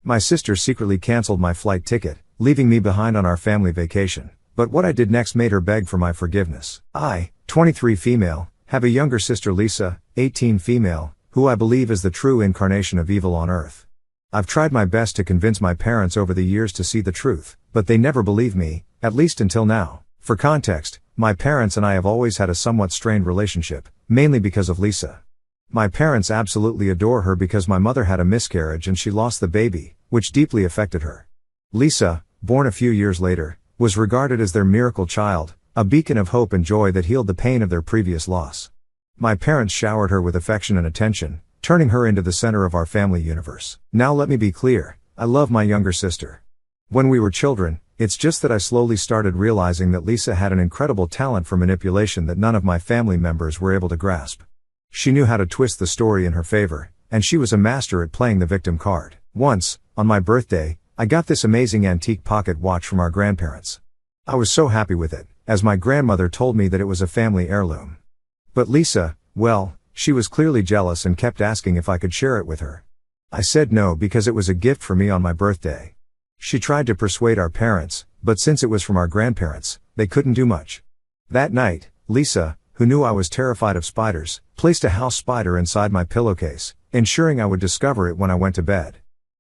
My sister secretly canceled my flight ticket, leaving me behind on our family vacation. But what I did next made her beg for my forgiveness. I, 23 female, have a younger sister Lisa, 18 female, who I believe is the true incarnation of evil on earth. I've tried my best to convince my parents over the years to see the truth, but they never believe me, at least until now. For context, my parents and I have always had a somewhat strained relationship, mainly because of Lisa. My parents absolutely adore her because my mother had a miscarriage and she lost the baby, which deeply affected her. Lisa, born a few years later, was regarded as their miracle child, a beacon of hope and joy that healed the pain of their previous loss. My parents showered her with affection and attention, turning her into the center of our family universe. Now let me be clear, I love my younger sister. When we were children, it's just that I slowly started realizing that Lisa had an incredible talent for manipulation that none of my family members were able to grasp. She knew how to twist the story in her favor, and she was a master at playing the victim card. Once, on my birthday, I got this amazing antique pocket watch from our grandparents. I was so happy with it, as my grandmother told me that it was a family heirloom. But Lisa, well, she was clearly jealous and kept asking if I could share it with her. I said no because it was a gift for me on my birthday. She tried to persuade our parents, but since it was from our grandparents, they couldn't do much. That night, Lisa, who knew I was terrified of spiders, placed a house spider inside my pillowcase, ensuring I would discover it when I went to bed.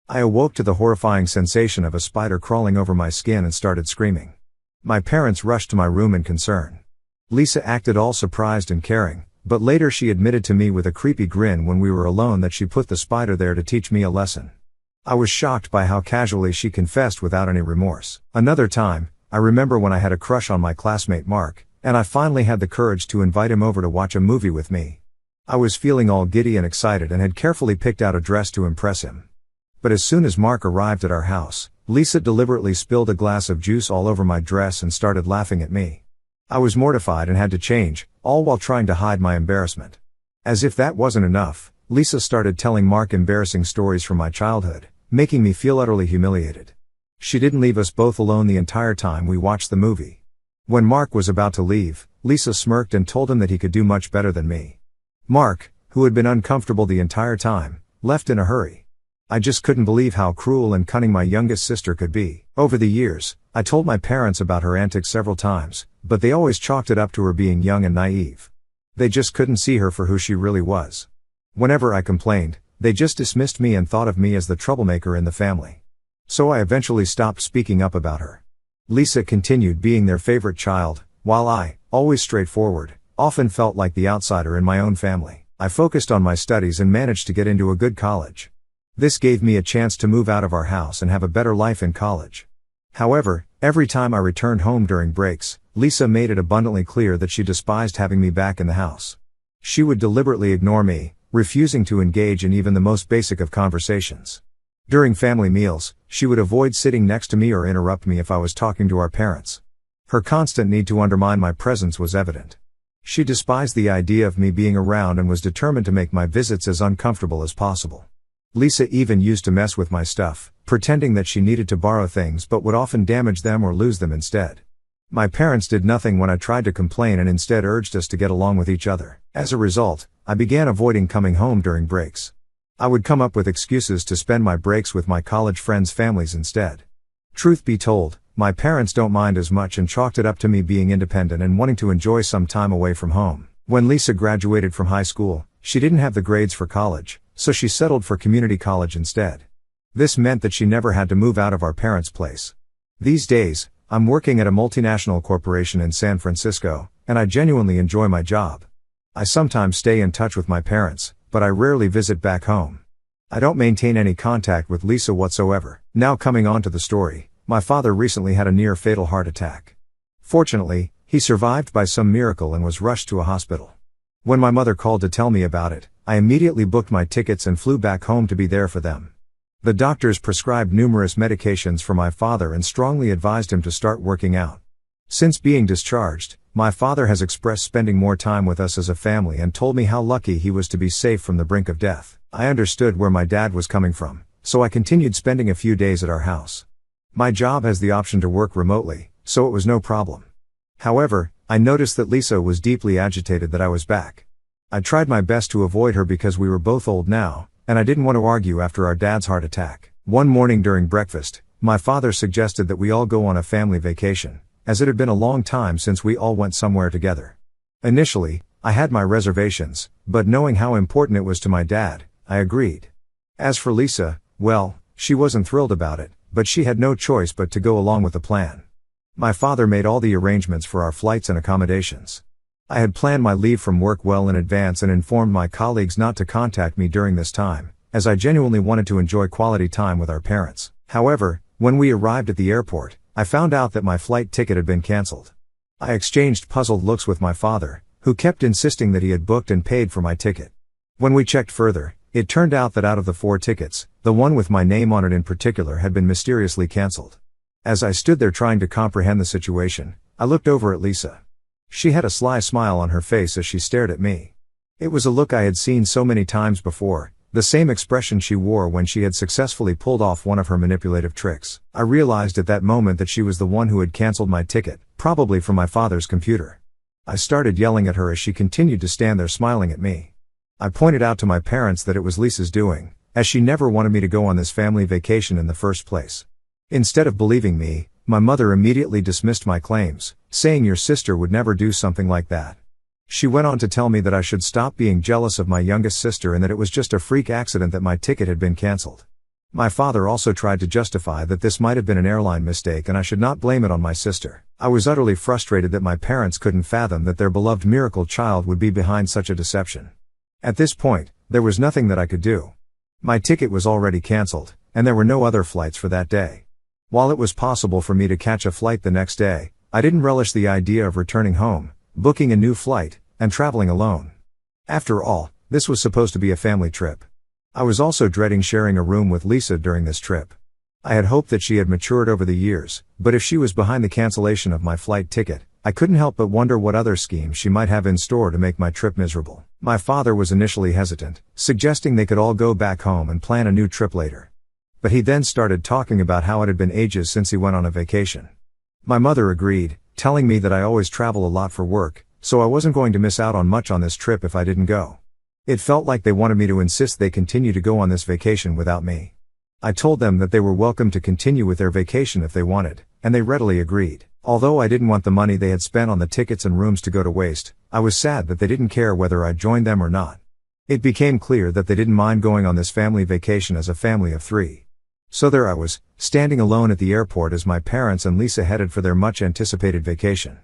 I awoke to the horrifying sensation of a spider crawling over my skin and started screaming. My parents rushed to my room in concern. Lisa acted all surprised and caring, but later she admitted to me with a creepy grin when we were alone that she put the spider there to teach me a lesson. I was shocked by how casually she confessed without any remorse. Another time, I remember when I had a crush on my classmate Mark, and I finally had the courage to invite him over to watch a movie with me. I was feeling all giddy and excited and had carefully picked out a dress to impress him. But as soon as Mark arrived at our house, Lisa deliberately spilled a glass of juice all over my dress and started laughing at me. I was mortified and had to change, all while trying to hide my embarrassment. As if that wasn't enough, Lisa started telling Mark embarrassing stories from my childhood, making me feel utterly humiliated. She didn't leave us both alone the entire time we watched the movie. When Mark was about to leave, Lisa smirked and told him that he could do much better than me. Mark, who had been uncomfortable the entire time, left in a hurry. I just couldn't believe how cruel and cunning my youngest sister could be. Over the years, I told my parents about her antics several times, but they always chalked it up to her being young and naive. They just couldn't see her for who she really was. Whenever I complained, they just dismissed me and thought of me as the troublemaker in the family. So I eventually stopped speaking up about her. Lisa continued being their favorite child, while I, always straightforward, often felt like the outsider in my own family. I focused on my studies and managed to get into a good college. This gave me a chance to move out of our house and have a better life in college. However, every time I returned home during breaks, Lisa made it abundantly clear that she despised having me back in the house. She would deliberately ignore me, refusing to engage in even the most basic of conversations. During family meals, she would avoid sitting next to me or interrupt me if I was talking to our parents. Her constant need to undermine my presence was evident. She despised the idea of me being around and was determined to make my visits as uncomfortable as possible. Lisa even used to mess with my stuff, pretending that she needed to borrow things but would often damage them or lose them instead. My parents did nothing when I tried to complain and instead urged us to get along with each other. As a result, I began avoiding coming home during breaks. I would come up with excuses to spend my breaks with my college friends' families instead. Truth be told, my parents don't mind as much and chalked it up to me being independent and wanting to enjoy some time away from home. When Lisa graduated from high school, she didn't have the grades for college, so she settled for community college instead. This meant that she never had to move out of our parents' place. These days, I'm working at a multinational corporation in San Francisco, and I genuinely enjoy my job. I sometimes stay in touch with my parents, but I rarely visit back home. I don't maintain any contact with Lisa whatsoever. Now coming on to the story, my father recently had a near-fatal heart attack. Fortunately, he survived by some miracle and was rushed to a hospital. When my mother called to tell me about it, I immediately booked my tickets and flew back home to be there for them. The doctors prescribed numerous medications for my father and strongly advised him to start working out. Since being discharged, my father has expressed spending more time with us as a family and told me how lucky he was to be safe from the brink of death. I understood where my dad was coming from, so I continued spending a few days at our house. My job has the option to work remotely, so it was no problem. However, I noticed that Lisa was deeply agitated that I was back. I tried my best to avoid her because we were both old now, and I didn't want to argue after our dad's heart attack. One morning during breakfast, my father suggested that we all go on a family vacation, as it had been a long time since we all went somewhere together. Initially, I had my reservations, but knowing how important it was to my dad, I agreed. As for Lisa, well, she wasn't thrilled about it, but she had no choice but to go along with the plan. My father made all the arrangements for our flights and accommodations. I had planned my leave from work well in advance and informed my colleagues not to contact me during this time, as I genuinely wanted to enjoy quality time with our parents. However, when we arrived at the airport, I found out that my flight ticket had been cancelled. I exchanged puzzled looks with my father, who kept insisting that he had booked and paid for my ticket. When we checked further, it turned out that out of the 4 tickets, the one with my name on it in particular had been mysteriously cancelled. As I stood there trying to comprehend the situation, I looked over at Lisa. She had a sly smile on her face as she stared at me. It was a look I had seen so many times before, the same expression she wore when she had successfully pulled off one of her manipulative tricks. I realized at that moment that she was the one who had cancelled my ticket, probably from my father's computer. I started yelling at her as she continued to stand there smiling at me. I pointed out to my parents that it was Lisa's doing, as she never wanted me to go on this family vacation in the first place. Instead of believing me, my mother immediately dismissed my claims, saying your sister would never do something like that. She went on to tell me that I should stop being jealous of my youngest sister and that it was just a freak accident that my ticket had been cancelled. My father also tried to justify that this might have been an airline mistake and I should not blame it on my sister. I was utterly frustrated that my parents couldn't fathom that their beloved miracle child would be behind such a deception. At this point, there was nothing that I could do. My ticket was already cancelled, and there were no other flights for that day. While it was possible for me to catch a flight the next day, I didn't relish the idea of returning home, booking a new flight, and traveling alone. After all, this was supposed to be a family trip. I was also dreading sharing a room with Lisa during this trip. I had hoped that she had matured over the years, but if she was behind the cancellation of my flight ticket, I couldn't help but wonder what other schemes she might have in store to make my trip miserable. My father was initially hesitant, suggesting they could all go back home and plan a new trip later. But he then started talking about how it had been ages since he went on a vacation. My mother agreed, telling me that I always travel a lot for work, so I wasn't going to miss out on much on this trip if I didn't go. It felt like they wanted me to insist they continue to go on this vacation without me. I told them that they were welcome to continue with their vacation if they wanted, and they readily agreed. Although I didn't want the money they had spent on the tickets and rooms to go to waste, I was sad that they didn't care whether I joined them or not. It became clear that they didn't mind going on this family vacation as a family of 3. So there I was, standing alone at the airport as my parents and Lisa headed for their much-anticipated vacation.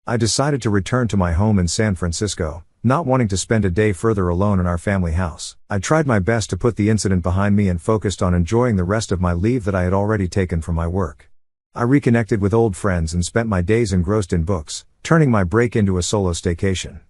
I decided to return to my home in San Francisco, not wanting to spend a day further alone in our family house. I tried my best to put the incident behind me and focused on enjoying the rest of my leave that I had already taken from my work. I reconnected with old friends and spent my days engrossed in books, turning my break into a solo staycation.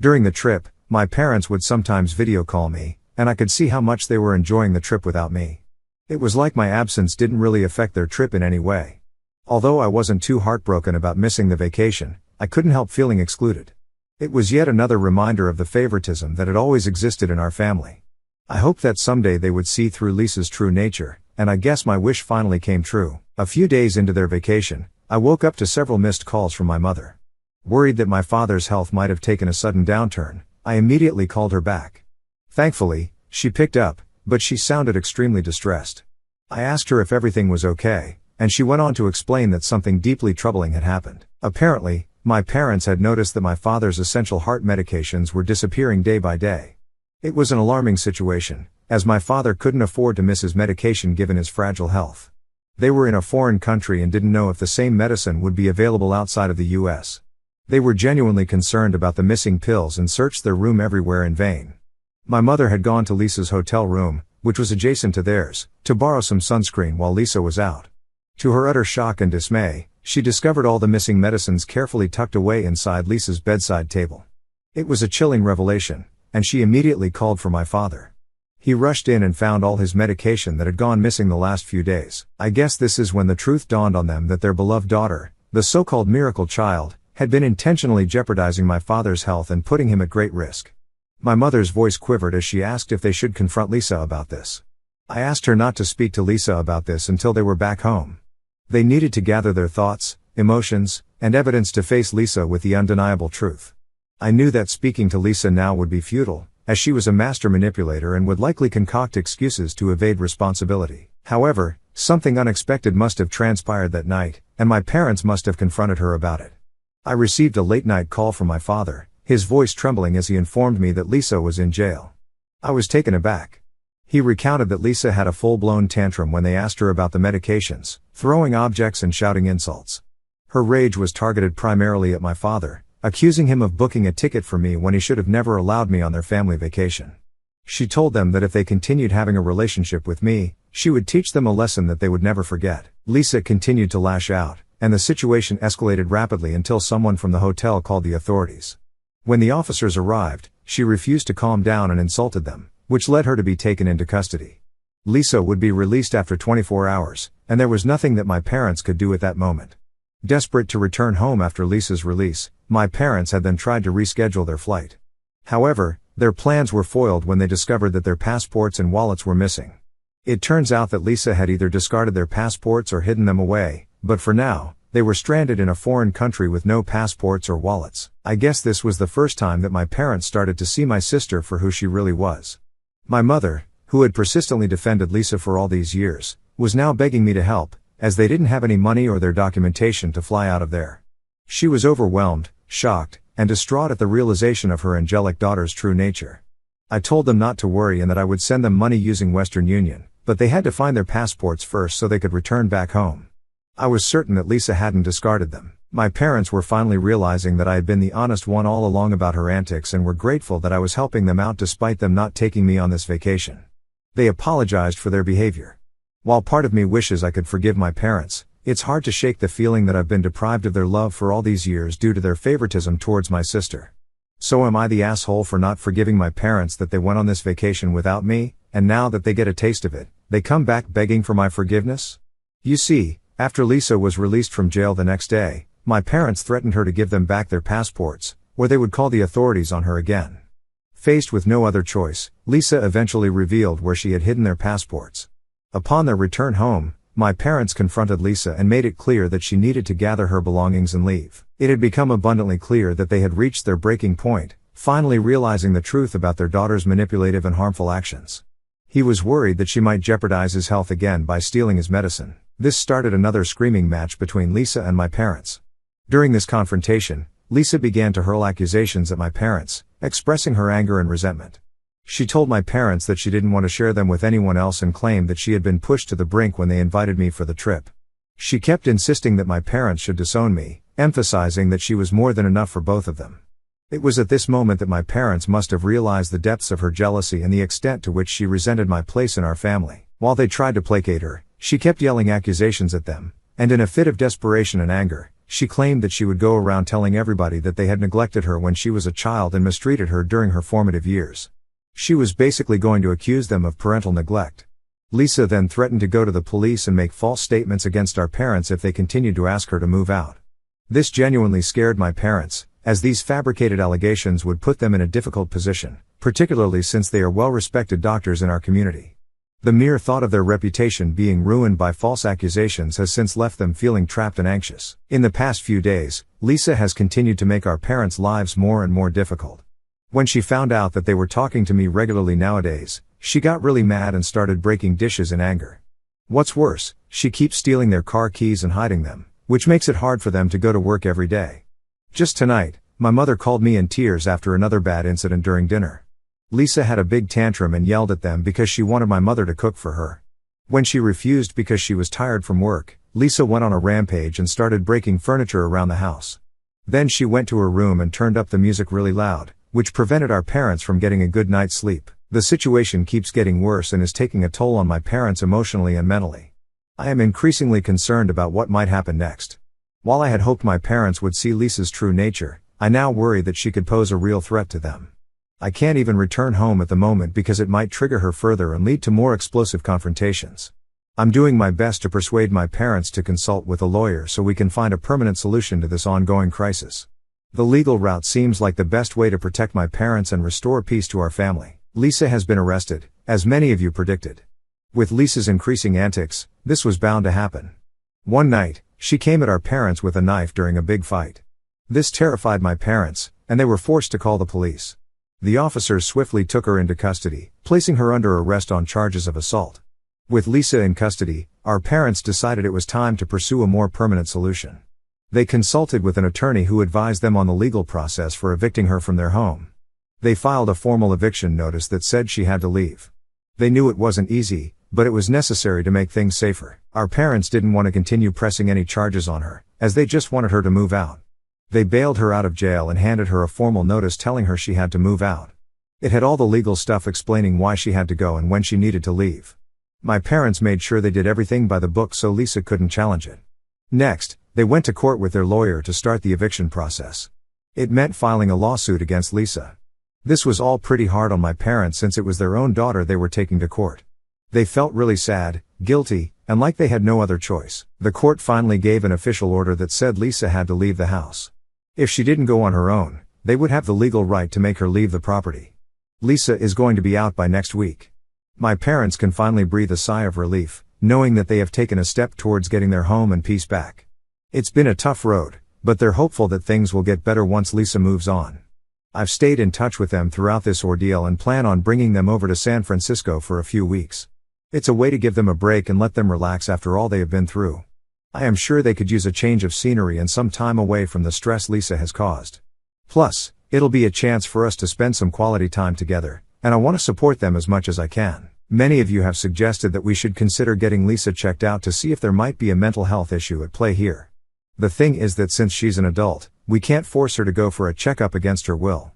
During the trip, my parents would sometimes video call me, and I could see how much they were enjoying the trip without me. It was like my absence didn't really affect their trip in any way. Although I wasn't too heartbroken about missing the vacation, I couldn't help feeling excluded. It was yet another reminder of the favoritism that had always existed in our family. I hoped that someday they would see through Lisa's true nature, and I guess my wish finally came true. A few days into their vacation, I woke up to several missed calls from my mother. Worried that my father's health might have taken a sudden downturn, I immediately called her back. Thankfully, she picked up, but she sounded extremely distressed. I asked her if everything was okay, and she went on to explain that something deeply troubling had happened. Apparently, my parents had noticed that my father's essential heart medications were disappearing day by day. It was an alarming situation, as my father couldn't afford to miss his medication given his fragile health. They were in a foreign country and didn't know if the same medicine would be available outside of the US. They were genuinely concerned about the missing pills and searched their room everywhere in vain. My mother had gone to Lisa's hotel room, which was adjacent to theirs, to borrow some sunscreen while Lisa was out. To her utter shock and dismay, she discovered all the missing medicines carefully tucked away inside Lisa's bedside table. It was a chilling revelation, and she immediately called for my father. He rushed in and found all his medication that had gone missing the last few days. I guess this is when the truth dawned on them that their beloved daughter, the so-called miracle child, had been intentionally jeopardizing my father's health and putting him at great risk. My mother's voice quivered as she asked if they should confront Lisa about this. I asked her not to speak to Lisa about this until they were back home. They needed to gather their thoughts, emotions, and evidence to face Lisa with the undeniable truth. I knew that speaking to Lisa now would be futile, as she was a master manipulator and would likely concoct excuses to evade responsibility. However, something unexpected must have transpired that night, and my parents must have confronted her about it. I received a late-night call from my father, his voice trembling as he informed me that Lisa was in jail. I was taken aback. He recounted that Lisa had a full-blown tantrum when they asked her about the medications, throwing objects and shouting insults. Her rage was targeted primarily at my father, accusing him of booking a ticket for me when he should have never allowed me on their family vacation. She told them that if they continued having a relationship with me, she would teach them a lesson that they would never forget. Lisa continued to lash out, and the situation escalated rapidly until someone from the hotel called the authorities. When the officers arrived, she refused to calm down and insulted them, which led her to be taken into custody. Lisa would be released after 24 hours, and there was nothing that my parents could do at that moment. Desperate to return home after Lisa's release, my parents had then tried to reschedule their flight. However, their plans were foiled when they discovered that their passports and wallets were missing. It turns out that Lisa had either discarded their passports or hidden them away, but for now, they were stranded in a foreign country with no passports or wallets. I guess this was the first time that my parents started to see my sister for who she really was. My mother, who had persistently defended Lisa for all these years, was now begging me to help, as they didn't have any money or their documentation to fly out of there. She was overwhelmed, shocked, and distraught at the realization of her angelic daughter's true nature. I told them not to worry and that I would send them money using Western Union, but they had to find their passports first so they could return back home. I was certain that Lisa hadn't discarded them. My parents were finally realizing that I had been the honest one all along about her antics and were grateful that I was helping them out despite them not taking me on this vacation. They apologized for their behavior. While part of me wishes I could forgive my parents, it's hard to shake the feeling that I've been deprived of their love for all these years due to their favoritism towards my sister. So am I the asshole for not forgiving my parents that they went on this vacation without me, and now that they get a taste of it, they come back begging for my forgiveness? You see, after Lisa was released from jail the next day, my parents threatened her to give them back their passports, or they would call the authorities on her again. Faced with no other choice, Lisa eventually revealed where she had hidden their passports. Upon their return home, my parents confronted Lisa and made it clear that she needed to gather her belongings and leave. It had become abundantly clear that they had reached their breaking point, finally realizing the truth about their daughter's manipulative and harmful actions. He was worried that she might jeopardize his health again by stealing his medicine. This started another screaming match between Lisa and my parents. During this confrontation, Lisa began to hurl accusations at my parents, expressing her anger and resentment. She told my parents that she didn't want to share them with anyone else and claimed that she had been pushed to the brink when they invited me for the trip. She kept insisting that my parents should disown me, emphasizing that she was more than enough for both of them. It was at this moment that my parents must have realized the depths of her jealousy and the extent to which she resented my place in our family. While they tried to placate her, she kept yelling accusations at them, and in a fit of desperation and anger, she claimed that she would go around telling everybody that they had neglected her when she was a child and mistreated her during her formative years. She was basically going to accuse them of parental neglect. Lisa then threatened to go to the police and make false statements against our parents if they continued to ask her to move out. This genuinely scared my parents, as these fabricated allegations would put them in a difficult position, particularly since they are well-respected doctors in our community. The mere thought of their reputation being ruined by false accusations has since left them feeling trapped and anxious. In the past few days, Lisa has continued to make our parents' lives more and more difficult. When she found out that they were talking to me regularly nowadays, she got really mad and started breaking dishes in anger. What's worse, she keeps stealing their car keys and hiding them, which makes it hard for them to go to work every day. Just tonight, my mother called me in tears after another bad incident during dinner. Lisa had a big tantrum and yelled at them because she wanted my mother to cook for her. When she refused because she was tired from work, Lisa went on a rampage and started breaking furniture around the house. Then she went to her room and turned up the music really loud, which prevented our parents from getting a good night's sleep. The situation keeps getting worse and is taking a toll on my parents emotionally and mentally. I am increasingly concerned about what might happen next. While I had hoped my parents would see Lisa's true nature, I now worry that she could pose a real threat to them. I can't even return home at the moment because it might trigger her further and lead to more explosive confrontations. I'm doing my best to persuade my parents to consult with a lawyer so we can find a permanent solution to this ongoing crisis. The legal route seems like the best way to protect my parents and restore peace to our family. Lisa has been arrested, as many of you predicted. With Lisa's increasing antics, this was bound to happen. One night, she came at our parents with a knife during a big fight. This terrified my parents, and they were forced to call the police. The officers swiftly took her into custody, placing her under arrest on charges of assault. With Lisa in custody, our parents decided it was time to pursue a more permanent solution. They consulted with an attorney who advised them on the legal process for evicting her from their home. They filed a formal eviction notice that said she had to leave. They knew it wasn't easy, but it was necessary to make things safer. Our parents didn't want to continue pressing any charges on her, as they just wanted her to move out. They bailed her out of jail and handed her a formal notice telling her she had to move out. It had all the legal stuff explaining why she had to go and when she needed to leave. My parents made sure they did everything by the book so Lisa couldn't challenge it. Next, they went to court with their lawyer to start the eviction process. It meant filing a lawsuit against Lisa. This was all pretty hard on my parents since it was their own daughter they were taking to court. They felt really sad, guilty, and like they had no other choice. The court finally gave an official order that said Lisa had to leave the house. If she didn't go on her own, they would have the legal right to make her leave the property. Lisa is going to be out by next week. My parents can finally breathe a sigh of relief, knowing that they have taken a step towards getting their home and peace back. It's been a tough road, but they're hopeful that things will get better once Lisa moves on. I've stayed in touch with them throughout this ordeal and plan on bringing them over to San Francisco for a few weeks. It's a way to give them a break and let them relax after all they have been through. I am sure they could use a change of scenery and some time away from the stress Lisa has caused. Plus, it'll be a chance for us to spend some quality time together, and I want to support them as much as I can. Many of you have suggested that we should consider getting Lisa checked out to see if there might be a mental health issue at play here. The thing is that since she's an adult, we can't force her to go for a checkup against her will.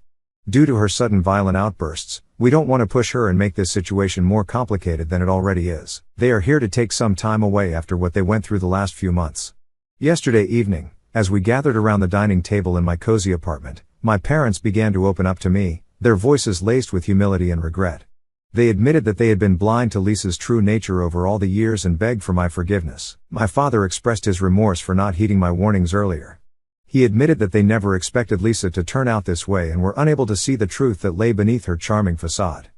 Due to her sudden violent outbursts, we don't want to push her and make this situation more complicated than it already is. They are here to take some time away after what they went through the last few months. Yesterday evening, as we gathered around the dining table in my cozy apartment, my parents began to open up to me, their voices laced with humility and regret. They admitted that they had been blind to Lisa's true nature over all the years and begged for my forgiveness. My father expressed his remorse for not heeding my warnings earlier. He admitted that they never expected Lisa to turn out this way and were unable to see the truth that lay beneath her charming facade.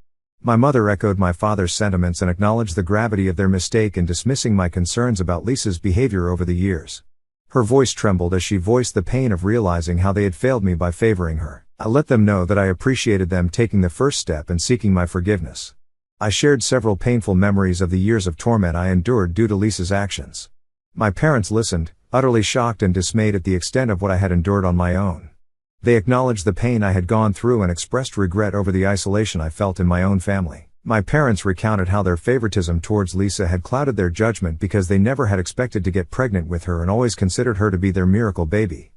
My mother echoed my father's sentiments and acknowledged the gravity of their mistake in dismissing my concerns about Lisa's behavior over the years. Her voice trembled as she voiced the pain of realizing how they had failed me by favoring her. I let them know that I appreciated them taking the first step and seeking my forgiveness. I shared several painful memories of the years of torment I endured due to Lisa's actions. My parents listened, utterly shocked and dismayed at the extent of what I had endured on my own. They acknowledged the pain I had gone through and expressed regret over the isolation I felt in my own family. My parents recounted how their favoritism towards Lisa had clouded their judgment because they never had expected to get pregnant with her and always considered her to be their miracle baby.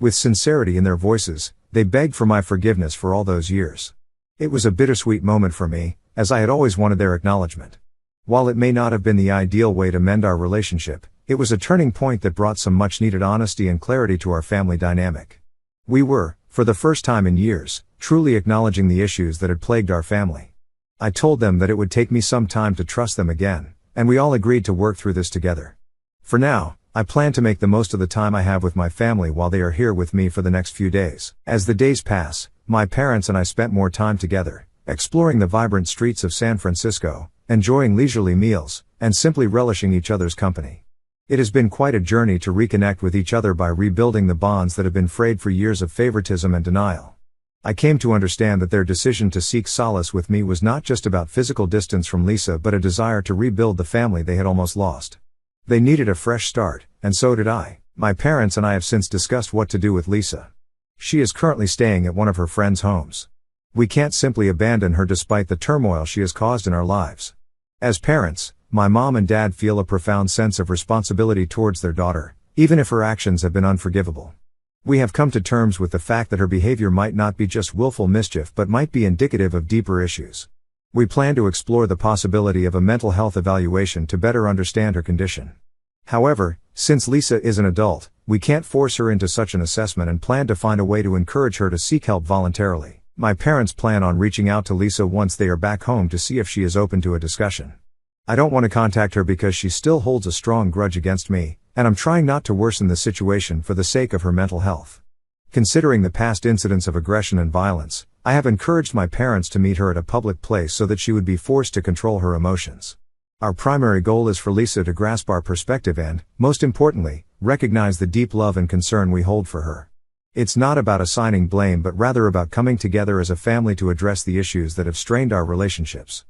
With sincerity in their voices, they begged for my forgiveness for all those years. It was a bittersweet moment for me, as I had always wanted their acknowledgement. While it may not have been the ideal way to mend our relationship, it was a turning point that brought some much-needed honesty and clarity to our family dynamic. We were, for the first time in years, truly acknowledging the issues that had plagued our family. I told them that it would take me some time to trust them again, and we all agreed to work through this together. For now, I plan to make the most of the time I have with my family while they are here with me for the next few days. As the days pass, my parents and I spent more time together, exploring the vibrant streets of San Francisco, enjoying leisurely meals, and simply relishing each other's company. It has been quite a journey to reconnect with each other by rebuilding the bonds that have been frayed for years of favoritism and denial. I came to understand that their decision to seek solace with me was not just about physical distance from Lisa but a desire to rebuild the family they had almost lost. They needed a fresh start, and so did I. My parents and I have since discussed what to do with Lisa. She is currently staying at one of her friends' homes. We can't simply abandon her despite the turmoil she has caused in our lives. As parents, my mom and dad feel a profound sense of responsibility towards their daughter, even if her actions have been unforgivable. We have come to terms with the fact that her behavior might not be just willful mischief but might be indicative of deeper issues. We plan to explore the possibility of a mental health evaluation to better understand her condition. However, since Lisa is an adult, we can't force her into such an assessment and plan to find a way to encourage her to seek help voluntarily. My parents plan on reaching out to Lisa once they are back home to see if she is open to a discussion. I don't want to contact her because she still holds a strong grudge against me, and I'm trying not to worsen the situation for the sake of her mental health. Considering the past incidents of aggression and violence, I have encouraged my parents to meet her at a public place so that she would be forced to control her emotions. Our primary goal is for Lisa to grasp our perspective and, most importantly, recognize the deep love and concern we hold for her. It's not about assigning blame but rather about coming together as a family to address the issues that have strained our relationships.